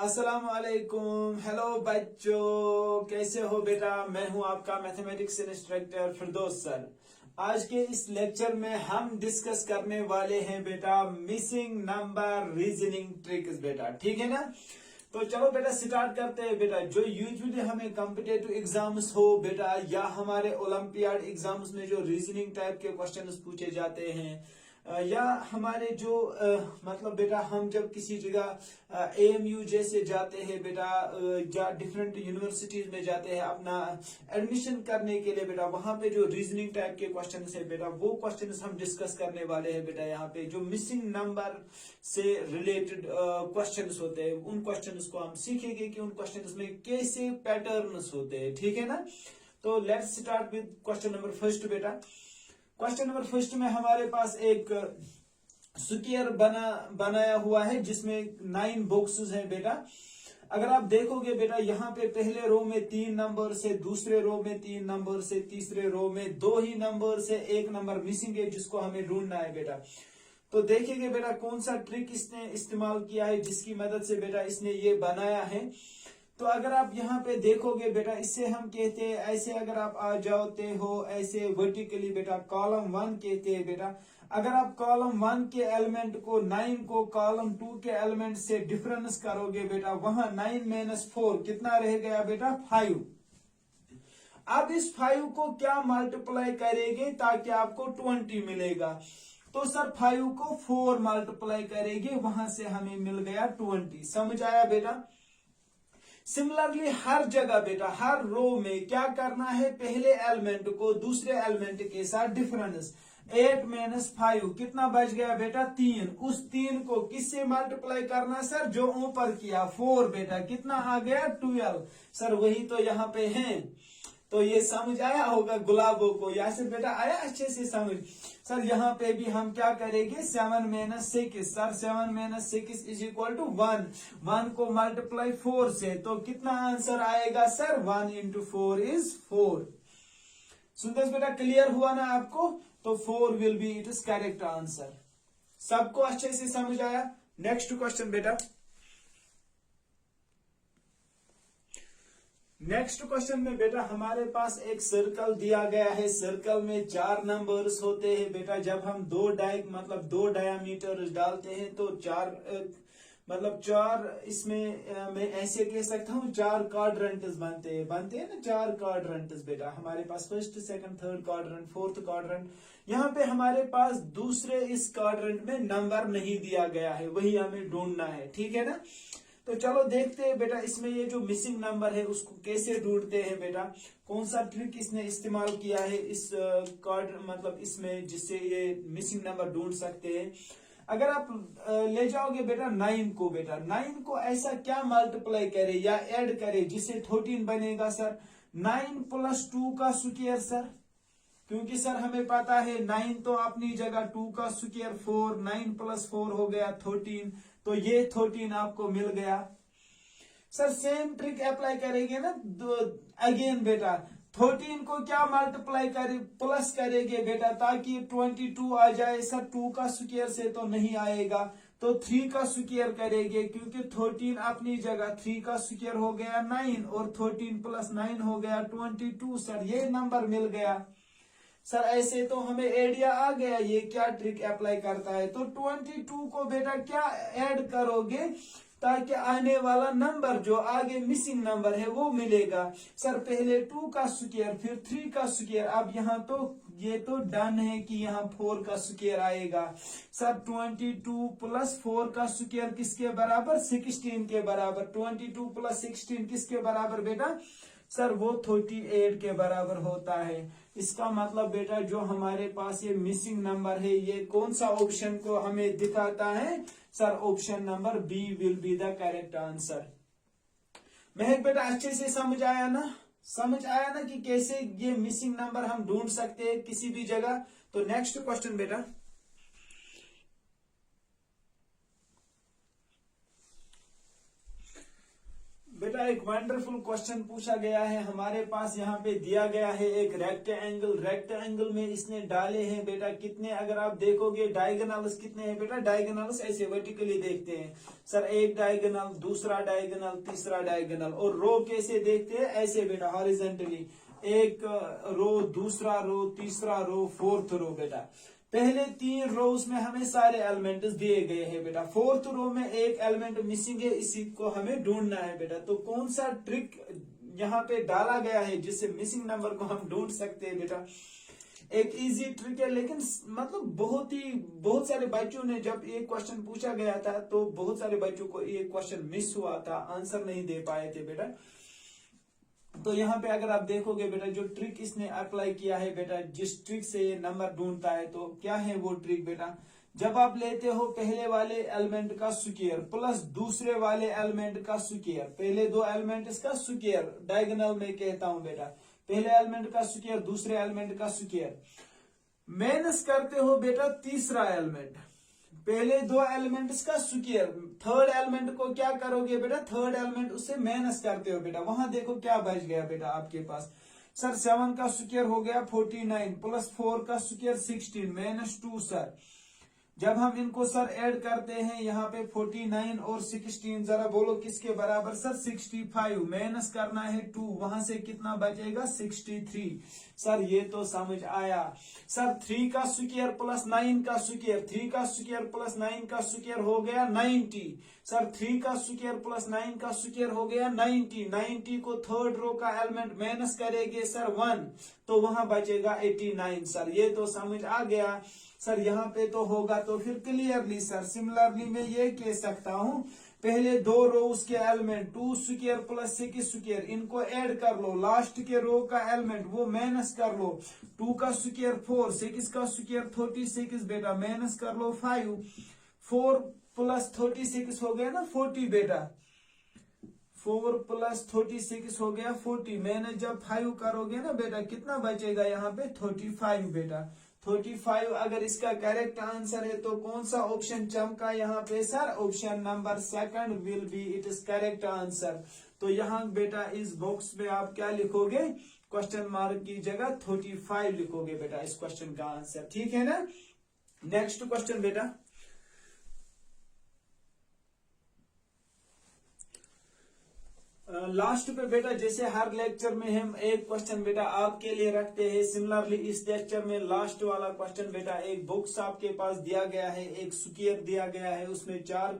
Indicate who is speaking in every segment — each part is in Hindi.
Speaker 1: अस्सलाम वालेकुम। हेलो बच्चों, कैसे हो बेटा। मैं हूं आपका मैथमेटिक्स इंस्ट्रक्टर फिरदौस सर। आज के इस लेक्चर में हम डिस्कस करने वाले हैं बेटा मिसिंग नंबर रीजनिंग ट्रिक्स बेटा, ठीक है ना। तो चलो बेटा स्टार्ट करते हैं बेटा। जो यूजुअली हमें कॉम्पिटेटिव एग्जाम्स हो बेटा या हमारे ओलंपियाड एग्जाम्स में जो रीजनिंग टाइप के क्वेश्चंस पूछे जाते हैं या हमारे जो मतलब बेटा हम जब किसी जगह एएमयू जैसे जाते हैं बेटा या डिफरेंट यूनिवर्सिटीज में जाते हैं अपना एडमिशन करने के लिए बेटा, वहां पे जो रीजनिंग टाइप के क्वेश्चन है बेटा वो क्वेश्चन हम डिस्कस करने वाले हैं बेटा। यहाँ पे जो मिसिंग नंबर से रिलेटेड क्वेश्चन होते हैं उन क्वेश्चन को हम सीखेंगे कि उन क्वेश्चन में कैसे पैटर्न्स होते हैं, ठीक है ना। तो let's start with question number first बेटा। क्वेश्चन नंबर फर्स्ट में हमारे पास एक स्क्वायर बनाया हुआ है जिसमें 9 बॉक्सेस हैं बेटा। अगर आप देखोगे बेटा यहाँ पे पहले रो में 3 नंबर से, दूसरे रो में 3 नंबर से, तीसरे रो में 2 ही नंबर से 1 नंबर मिसिंग है जिसको हमें ढूंढना है बेटा। तो देखेंगे बेटा कौन सा ट्रिक इसने इस्तेमाल किया है जिसकी मदद से बेटा इसने ये बनाया है। तो अगर आप यहाँ पे देखोगे बेटा इससे हम कहते हैं ऐसे, अगर आप आ जाते हो ऐसे वर्टिकली बेटा कॉलम 1 कहते हैं बेटा। अगर आप कॉलम 1 के एलिमेंट को 9 को कॉलम 2 के एलिमेंट से डिफरेंस करोगे बेटा, वहां 9 - 4 कितना रह गया बेटा 5। अब इस 5 को क्या मल्टीप्लाई करेंगे ताकि आपको 20 मिलेगा। तो सर 5 को 4 मल्टीप्लाई करेंगे, वहां से हमें मिल गया 20। समझ आया बेटा। सिमिलरली हर जगह बेटा हर रो में क्या करना है, पहले एलिमेंट को दूसरे एलिमेंट के साथ डिफरेंस 8 - 5 कितना बच गया बेटा 3। उस 3 को किससे मल्टीप्लाई करना सर, जो ऊपर किया 4 बेटा, कितना आ गया 12। सर वही तो यहाँ पे है। तो ये समझ आया होगा गुलाबों को, यहाँ से बेटा आया अच्छे से समझ। सर यहाँ पे भी हम क्या करेंगे 7 - 6 सर 7 - 6 इज इक्वल टू 1। 1 को मल्टीप्लाई 4 से तो कितना आंसर आएगा सर 1 × 4 इज 4। सुंदर बेटा क्लियर हुआ ना आपको। तो 4 will be it is correct answer. सबको अच्छे से समझ आया। नेक्स्ट क्वेश्चन बेटा। नेक्स्ट क्वेश्चन में बेटा हमारे पास एक सर्कल दिया गया है। सर्कल में 4 नंबर्स होते हैं बेटा। जब हम दो डायामीटर डालते हैं तो 4 इसमें मैं ऐसे कह सकता हूँ 4 क्वाड्रेंट्स बनते हैं ना, 4 क्वाड्रेंट्स बेटा। हमारे पास first, second, third quadrant, fourth quadrant. यहाँ पे हमारे पास दूसरे इस क्वाड्रेंट में नंबर नहीं दिया गया है, वही हमें ढूंढना है, ठीक है ना। तो चलो देखते हैं बेटा इसमें ये जो मिसिंग नंबर है उसको कैसे ढूंढते हैं बेटा। कौन सा ट्रिक इसने इस्तेमाल किया है इस इसमें जिससे ये मिसिंग नंबर ढूंढ सकते हैं। अगर आप ले जाओगे बेटा 9 को ऐसा क्या मल्टीप्लाई करे या ऐड करे जिससे 13 बनेगा सर। 9 + 2 का स्क्वायर सर, क्योंकि सर हमें पता है 9 तो अपनी जगह, 2 का स्क्वायर 4, 9 + 4 हो गया 13। तो ये 13 आपको मिल गया। सर सेम ट्रिक अप्लाई करेंगे ना अगेन बेटा। 13 को क्या मल्टीप्लाई करे, प्लस करेंगे बेटा ताकि 22 आ जाए। सर 2 का स्क्वायर से तो नहीं आएगा, तो 3 का स्क्वायर करेंगे क्योंकि 13 अपनी जगह, 3 का स्क्वायर हो गया 9 और 13 + 9 हो गया 22। सर ये नंबर मिल गया। सर ऐसे तो हमें आइडिया आ गया ये क्या ट्रिक अप्लाई करता है। तो 22 को बेटा क्या ऐड करोगे ताकि आने वाला नंबर जो आगे मिसिंग नंबर है वो मिलेगा। सर पहले 2 का स्क्वायर फिर 3 का स्क्वायर। अब यहाँ तो ये तो डन है कि यहाँ 4 का स्क्वायर आएगा। सर 22 + 4 का स्क्वायर किसके बराबर, 16 के बराबर। 22 + 16 किसके बराबर बेटा सर, वो 38 के बराबर होता है। इसका मतलब बेटा जो हमारे पास ये मिसिंग नंबर है ये कौन सा ऑप्शन को हमें दिखाता है sir, option number B will be the correct answer. Mahak बेटा अच्छे से समझ आया ना कि कैसे ये मिसिंग नंबर हम ढूंढ सकते हैं किसी भी जगह। तो नेक्स्ट क्वेश्चन बेटा। बेटा एक वंडरफुल क्वेश्चन पूछा गया है हमारे पास। यहाँ पे दिया गया है एक रेक्टेंगल में इसने डाले हैं बेटा कितने, अगर आप देखोगे डायगोनल्स कितने हैं बेटा, डायगोनल्स ऐसे वर्टिकली देखते हैं सर, एक डायगोनल, दूसरा डायगोनल, तीसरा डायगोनल। और रो कैसे देखते हैं, ऐसे बेटा हॉरिजॉन्टली, एक रो, दूसरा रो, तीसरा रो, फोर्थ रो। बेटा पहले 3 रोज में हमें सारे एलिमेंट्स दिए गए हैं बेटा, फोर्थ रो में एक एलिमेंट मिसिंग है, इसी को हमें ढूंढना है बेटा। तो कौन सा ट्रिक यहाँ पे डाला गया है जिससे मिसिंग नंबर को हम ढूंढ सकते हैं बेटा। एक इजी ट्रिक है, लेकिन मतलब बहुत सारे बच्चों ने जब ये क्वेश्चन पूछा गया था तो बहुत सारे बच्चों को ये क्वेश्चन मिस हुआ था, आंसर नहीं दे पाए थे बेटा। तो यहाँ पे अगर आप देखोगे बेटा जो ट्रिक इसने अप्लाई किया है बेटा, जिस ट्रिक से ये नंबर ढूंढता है, तो क्या है वो ट्रिक बेटा। जब आप लेते हो पहले वाले एलिमेंट का स्क्वायर प्लस दूसरे वाले एलिमेंट का स्क्वायर, पहले 2 एलिमेंट्स का स्क्वायर, डायगोनल में कहता हूं बेटा, पहले एलिमेंट का स्क्वायर दूसरे एलिमेंट का स्क्वायर, माइनस करते हो बेटा तीसरा एलिमेंट, पहले 2 एलिमेंट्स का स्क्वायर, थर्ड एलिमेंट को क्या करोगे बेटा, थर्ड एलिमेंट उससे माइनस करते हो बेटा। वहां देखो क्या बच गया बेटा आपके पास, सर 7 का स्क्वायर हो गया 49 प्लस 4 का स्क्वायर 16 माइनस 2 सर। जब हम इनको सर ऐड करते हैं यहाँ पे 49 और 16, जरा बोलो किसके बराबर सर, 65, माइनस करना है 2, वहां से कितना बचेगा 63। सर ये तो समझ आया। सर 3 का स्क्वायर प्लस 9 का स्क्वायर, 3 का स्क्वायर प्लस 9 का स्क्वायर हो गया 90। सर 3 का स्क्वायर प्लस 9 का स्क्वायर हो गया 90, 90 को थर्ड रो का एलिमेंट माइनस करेंगे सर 1, तो वहां बचेगा 89। सर ये तो समझ आ गया। सर यहाँ पे तो होगा, तो फिर क्लियरली सर सिमिलरली मैं ये कह सकता हूँ, पहले 2 रोज के एलिमेंट 2 स्क्वायर प्लस 6 स्क्वायर, इनको ऐड कर लो, लास्ट के रो का एलिमेंट वो माइनस कर लो, 2 का स्क्वायर 4, 6 का स्क्वायर 36 बेटा, माइनस कर लो 5, 4 प्लस 36 हो गया ना 40 बेटा, 4 प्लस 36 हो गया 40, मैंने जब 5 करोगे ना बेटा कितना बचेगा यहाँ पे 35 बेटा, 35। अगर इसका करेक्ट आंसर है तो कौन सा ऑप्शन चमका यहाँ पे sir, option number 2 will be it is correct answer. तो यहाँ बेटा इस बॉक्स में आप क्या लिखोगे, क्वेश्चन मार्क की जगह 35 लिखोगे बेटा इस क्वेश्चन का आंसर, ठीक है ना। नेक्स्ट क्वेश्चन बेटा, लास्ट पे बेटा जैसे हर लेक्चर में हम एक क्वेश्चन बेटा आपके लिए रखते हैं, सिमिलरली इस लेक्चर में लास्ट वाला क्वेश्चन बेटा, एक बुक्स आपके पास दिया गया है, एक स्क्वायर दिया गया है, उसमें 4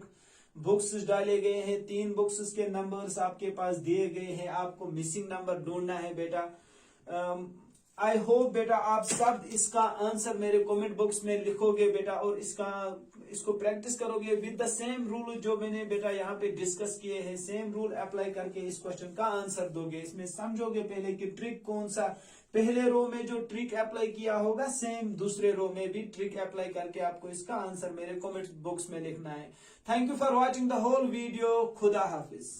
Speaker 1: बुक्स डाले गए हैं, 3 बुक्स के नंबर्स आपके पास दिए गए हैं, आपको मिसिंग नंबर ढूंढना है बेटा। आई होप बेटा आप सब इसका आंसर मेरे कमेंट बॉक्स में लिखोगे बेटा, और इसको प्रैक्टिस करोगे विद द सेम रूल जो मैंने बेटा यहाँ पे डिस्कस किए हैं, सेम रूल अप्लाई करके इस क्वेश्चन का आंसर दोगे। इसमें समझोगे पहले कि ट्रिक कौन सा, पहले रो में जो ट्रिक अप्लाई किया होगा सेम दूसरे रो में भी ट्रिक अप्लाई करके आपको इसका आंसर मेरे कमेंट बॉक्स में लिखना है। Thank you for watching the whole video. खुदा हाफिज।